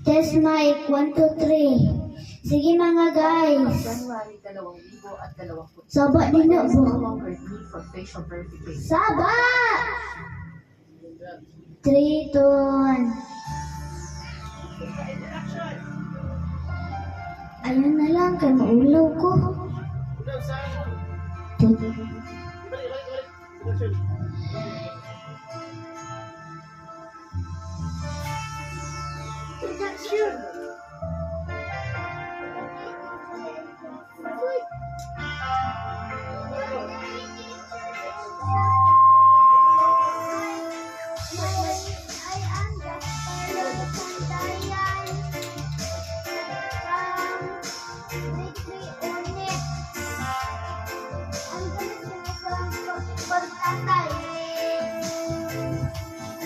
Test mic, 1, 2, 3. Sige mga guys. January 2020. Saba din na No po. longer need for facial verification. Saba! 3, 2, 1. Ayun na lang, kay maulaw ko.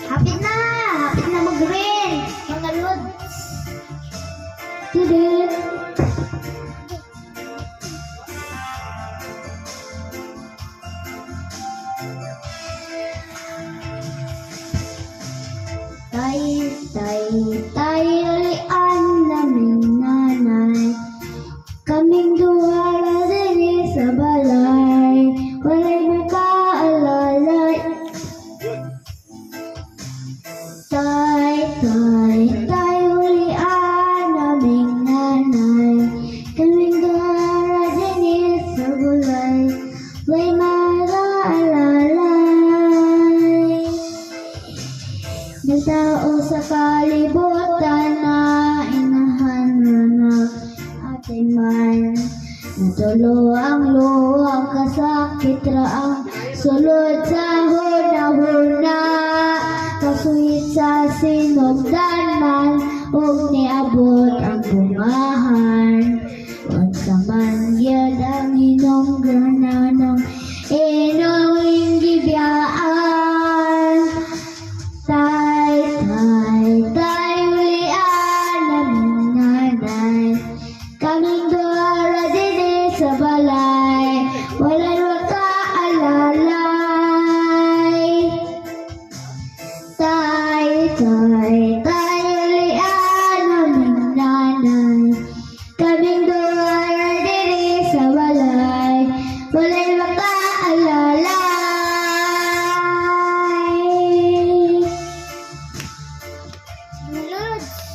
Hapit na mag-green, mga lods. Tudut. Tayo lian naming nanay. Kaming duwara din sa balay. Walay makaalalay. Tayo lian naming nanay. Kaming duwara din sa balay. Walay makaalalay. Nagtao sa kalibutan na inahan na atin man. Natulo ang luwang kasakit raang sulod sa huna-huna. Kasuhit sa sinugdanan ug niabot ang bumahan. Unsa man gyud ang hinungganan ng inong gibiyaan. Tayo lian naming nanay. Kaming duwara din sa balay. Walay makaalalay. Tayo lian naming nanay. Kaming duwara din sa balay. Walay makaalalay. Lods.